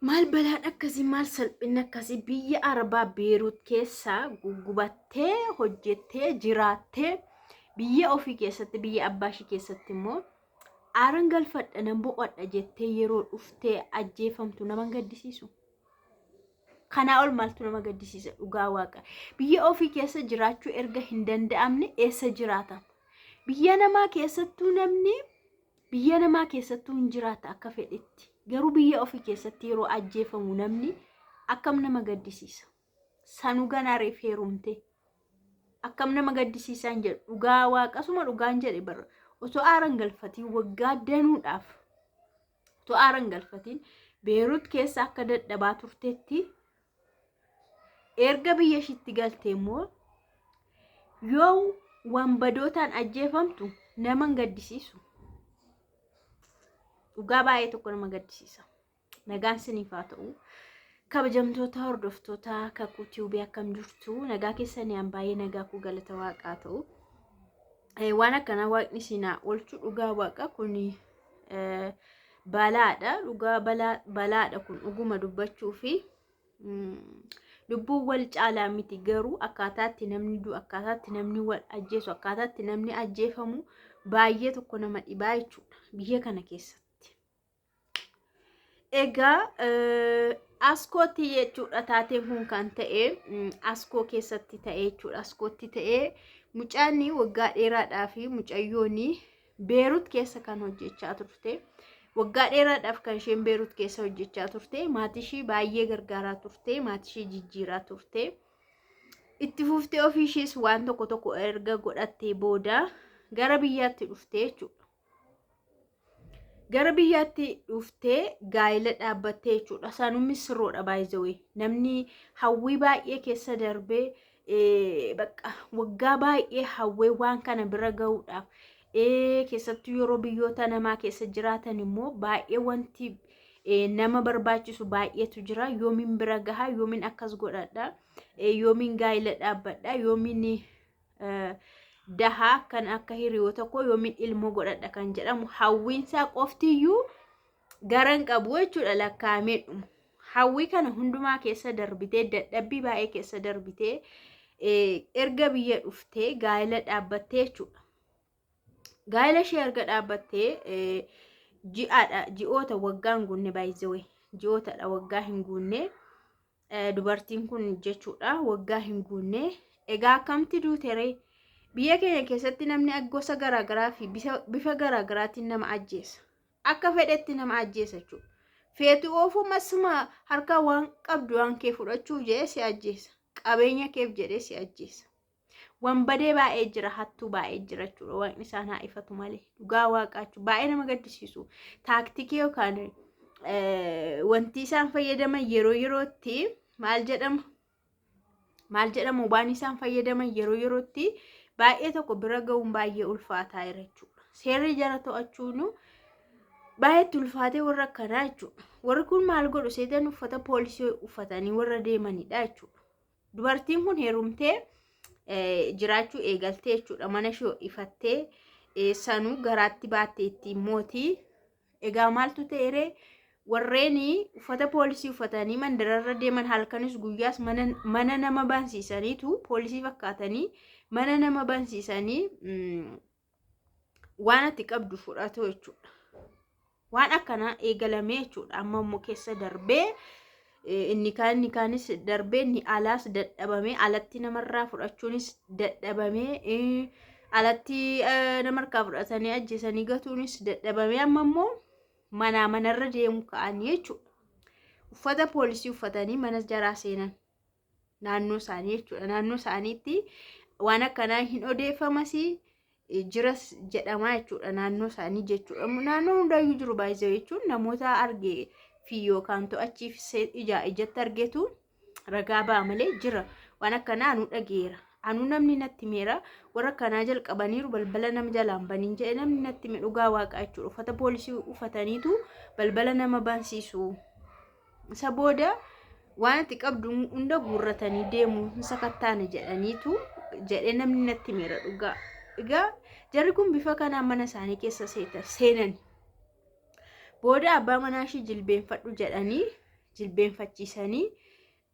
Maal balaan akkasii maal salphinni akkasii biyya Arabaa Beeruut keessa gugubattee hojjettee jiraattee biyya ofii keessatti biyya abbaa ishee keessatti immoo aaran galfadha nan boqodha jettee yeroo dhuftee ajjeefamtu nama gaddisiisu. Kanaa ol maaltu nama gaddisiisa dhugaa waaqa. Biyya ofii keessa jiraachuu erga hin danda'amne eessa jiraata? Biyya namaa keessattuu namni biyya namaa keessattuu hin jiraata akka fedhetti. Garuu biyya ofii keessatti yeroo ajjeefamu namni akkam nama gaddisiisa. Sanuu ganaa reef heerumte akkam nama gaddisiisaan jedhu dhugaa waaqasuma dhugaan jedhe bara osoo aaran galfatiin waggaa danuudhaaf osoo aaran galfatiin Beeruut keessa akka dadhabaa turteetti erga biyya ishiitti galtee immoo yoo wanbadootaan ajjeefamtu nama gaddisiisu. Dhugaa baay'ee tokko nama gaddisiisa. Nagaan siniif haa ta'u. Kabajamtoota hordoftoota kakuu tiዩbii akkam jirtu nagaa keessanii an baay'ee nagaa ku galata waaqaa ta'u. Waan akkana waaqni sinaa oolchu dhugaa waaqa kun balaadha. Dhugaa balaadha kun dhuguma dubbachuu fi lubbuu wal caalaa miti garuu akkaataatti namni du'u akkaataatti namni wal ajjeesu akkaataatti namni ajjeefamu baay'ee tokko nama dhibaa jechuudha biyya kana keessatti. Egaa askootti jechuudha taateen kun kan ta'e askoo keessatti ta'e jechuudha. Askootti ta'e mucaanni waggaa dheeraadhaa fi mucayyoonni Beeruut keessa kan hojjechaa turte. Waggaa dheeraadhaaf kan isheen Beeruut keessa hojjechaa turte. Maatii ishee baay'ee gargaaraa turte. Maatii ishee jijjiiraa turte. Itti fuftee ofii ishees waan tokko erga godhattee booda gara biyyaatti dhufte jechuudha. Gara biyyaatti dhuftee gaa'ela dhaabbattee jechuudha. Saanummi sirroodha baay'ee. Namni hawwii baay'ee keessa darbee bakka waggaa baay'ee hawwee waan kana bira ga'uudhaaf keessattuu yeroo biyyoota namaa keessa jiraatan immoo baay'ee wanti nama barbaachisu baay'eetu jira. Yoomin bira gahaa, yoomin akkas godhadha, yoomin gaa'ela dhaabbadha, yoomin dahaa kan akka hiriyoota koo yoomin ilmoo godhadha kan jedhamu hawwiinsaa qoftiyyuu garan qabu jechuudha lakkaa'amee dhumu. Hawwii kana hundumaa keessa darbitee dadhabbii baay'ee keessa darbitee erga biyya dhuftee gaa'ela dhaabbattee jechuudha. Gaa'ela ishee erga dhaabbattee ji'oota waggaa hin guunne baay'ee ji'ootadha waggaa hin guunne dubartiin kun jechuudha waggaa hin guunne. Egaa akkamti duuteree? Biyya keenya keessatti namni gosa garaagaraa fi bifa garaagaraatiin nama ajjeesa. Akka fedhetti nama ajjeesa jechuudha. Feetu oofuu masuma harkaa waan qabdu waan kee fudhachuu jedhee si ajjeesa. Qabeenya keef jedhee si ajjeesa. Wanbadee baay'ee jira, hattuu baay'ee jira jechuudha. Waaqni isaan haa ifatu malee. Dhugaa waaqaachuu baay'ee nama gaddisiisu. Taaktikii yookaan wanti isaan fayyadaman yeroo yerootti maal jedhama waan isaan fayyadaman yeroo yerootti baay'ee tokko bira ga'uun baay'ee ulfaataa jira jechuudha. Seerri jara to'achuun baay'eetti ulfaatee warra akkanaa jechuudha. Warri kun maal godhu seetan uffata poolisii uffatanii warra deemanidha jechuudha. Dubartiin kun heerumtee jiraachuu eegaltee jechuudha. Mana ishee ifattee sanuu garaatti baatteetti mootii. Egaa maaltu ta'eree warreen uffata poolisii uffatanii mandararra deeman halkanis guyyaas mana nama bansiisaniitu poolisii fakkaatanii mana nama bansiisanii waan ati qabdu fudhatu jechuudha. Waan akkanaa eegalamee jechuudha. Amma immoo keessa darbee inni kaanis darbee inni alaas dadhabamee alatti namarraa fudhachuunis dadhabamee alatti namarraa fudhatanii ajjeesanii gatuunis dadhabamee amma immoo manarra deemu ka'anii jechuudha. Uffata poolisii uffatanii mana jaraa seenan naannoo isaanii jechuudha. Naannoo isaaniitti waan akkanaa hin odeeffamasii jiras jedhamaa jechuudha naannoo isaanii jechuudha. Naannoo hundayyuu jiru baay'ee jechuun namoota argee fi yookaan to'achiif ijatti argetu ragaa ba'a malee jira. Waan akkanaa anu dhageera. Anu namni natti meera warra akkanaa jalqabaniiru balbala nama jalaan baniin jedhe namni natti mee dhugaa waaqaa jechuudha. Uffata poolisii uffataniitu balbala nama bansiisu. Isa booda waan ati qabdu hunda guurratanii deemu hin sakattaane jedhaniitu jedhe namni natti meera dhugaa. Egaa jarri kun bifa kanaan mana isaanii keessa seenan. Booda abbaa manaa ishee jilbeenfadhu jedhanii jilbeenfachiisanii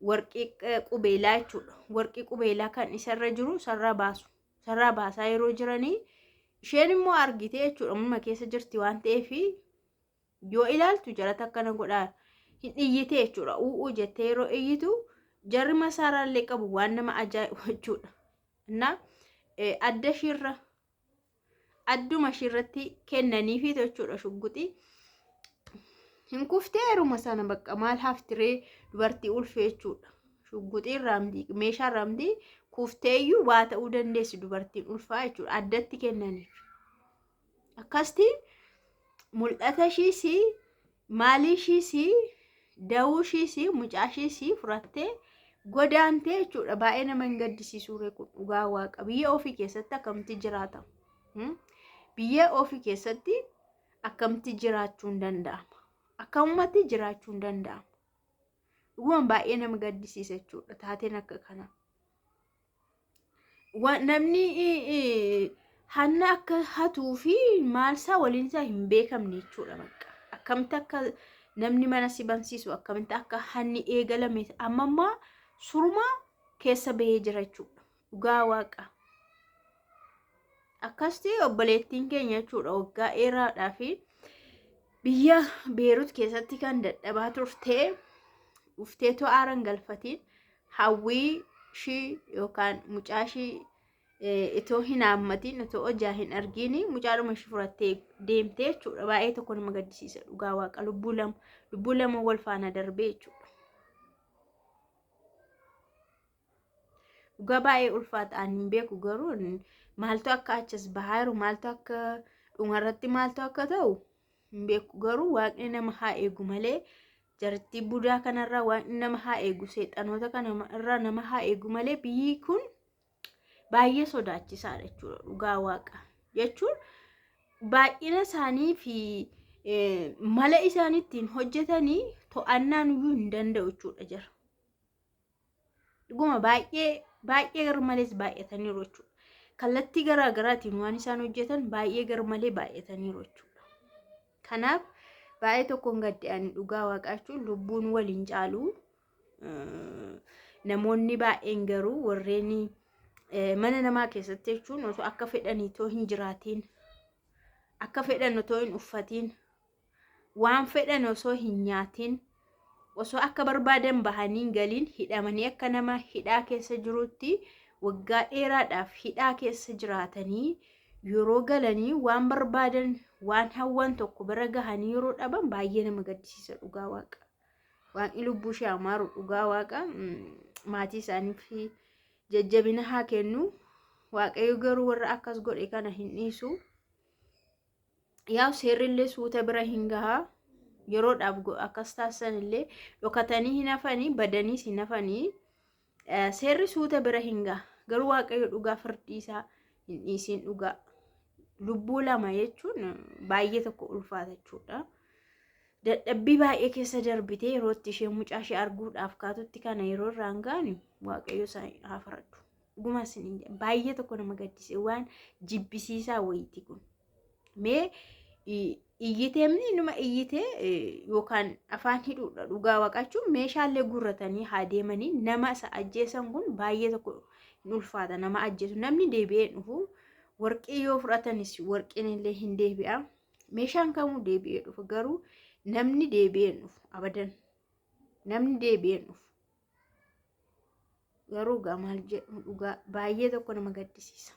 warqii qubeelaa jechuudha. Warqii qubeelaa kan isarra jiru sarara baasu. Sarara baasaa yeroo jiranii isheen immoo argite jechuudha. Amma keessa jirti waan ta'eef yoo ilaaltu jarata akkana godhaa hin iyyite jechuudha. U'uu jettee yeroo iyyitu jarri masaaraallee qabu waan nama ajaa'ibu jechuudha. Innaa adda ishirra adduma ishirratti kennaniifi jechuudha shugguxii. Hin kuftee yeruma sana bakka maal haftiree dubartii ulfee jechuudha. Shugguxii raamdii meeshaa raamdii kufteeyyuu waa ta'uu dandeessi dubartiin ulfaa jechuudha. Addatti kennaniif. Akkasti mul'ata ishiis maalii ishiis da'uu ishiis mucaa ishiis furattee godaantee jechuudha. Baay'ee nama hin gaddisiisu kun dhugaa waaqa. Biyya ofii keessatti akkamitti jiraata? Biyya ofii keessatti akkamitti jiraachuun danda'ama? Akkamumatti jiraachuun danda'ama? Dhugumaan baay'ee nama gaddisiisa jechuudha. Taateen akka kana. Namni hanna akka hatuu fi maalsaa waliinsaa hin beekamne jechuudha bakka. Akkamitti akka namni mana si bansiisu akkamitti akka hanni eegalame amma suruma keessa bahee jira jechuudha. Dhugaa waaqa. Akkasti obboleettiin keenya jechuudha waggaa dheeraadhaa fi biyya Beerut keessatti kan dadhabaa turtee dhufteetoo aaran galfatiin hawwii ishii yookaan mucaa ishii itoo hin haammatiin itoo hojaa hin argiini mucaadhuma ishii furattee deemtee jechuudha. Baay'ee tokko nama gaddisiisa dhugaa waaqa. Lubbuu lama wal faana darbee jechuudha. Dhugaa baay'ee ulfaataan hin beeku garuu maaltu akka achas bahaa jiru maaltu akka dhumarratti maaltu akka ta'u hin beeku garuu waaqni nama haa eegu malee jarattii budaa kanarraa waaqni nama haa eegu seexanoota kanarraa nama haa eegu malee biyyi kun baay'ee sodaachisaadha jechuudha. Dhugaa waaqa jechuun baay'ina isaanii fi mala isaan ittiin hojjetanii to'annaan iyyuu hin danda'u jechuudha jira. Dhuguma baay'ee garmalees baay'ataniiru jechuudha. Kallattii garaa garaatiin waan isaan hojjetan baay'ee garmalee baay'ataniiru jechuudha. Kanaaf baay'ee tokkoon gadda'anii dhugaa waaqaa jechuun lubbuun waliin caalu. Namoonni baay'een garuu warreen mana namaa keessatti jechuun osoo akka fedhanii too hin jiraatiin, akka fedhan otoo hin uffatiin, waan fedhan osoo hin nyaatiin, osoo akka barbaadan bahanii galiin hidhamanii akka nama hidhaa keessa jirutti waggaa dheeraadhaaf hidhaa keessa jiraatanii yeroo galanii waan barbaadan waan hawwan tokko bira gahanii yeroo dhaban baay'ee nama gaddisiisa dhugaa waaqa. Waaqni lubbuu ishee amaaru dhugaa waaqa. Maatii isaaniif jajjabina haa kennu. Waaqayyo garuu warra akkas godhe kana hin dhiisu. Yaa seerrillee suuta bira hin gahaa. Yeroodhaaf akkas taasisan illee dhokatanii hin hafanii badaniis hin hafanii. Seerri suuta bira hin gaha. Garuu waaqayyo dhugaa firdii isaa hin dhiisin dhugaa. Lubbuu lama jechuun baay'ee tokko ulfaata jechuudha. Dadhabbii baay'ee keessa darbitee yeroo itti ishee mucaa ishee arguudhaaf kaatutti kana yeroo irraan gaanu waaqayyo isaa haa faradhu. Dhuguma isin baay'ee tokko nama gaddise waan jibbisiisaa wayiiti kun. Mee iyyiteemni numa iyyitee yookaan afaan hidhuudha dhugaa waaqachuun meeshaalee gurratanii haa deemanii nama isa ajjeesan kun baay'ee tokko hin ulfaata nama ajjeesu. Namni deebi'ee dhufu warqii yoo fudhatanis warqiin illee hin deebi'a. Meeshaan kamuu deebi'ee dhufu garuu namni deebi'ee dhufu abadan. Namni deebi'ee dhufu garuu maal jedhu dhugaa baay'ee tokko nama gaddisiisa.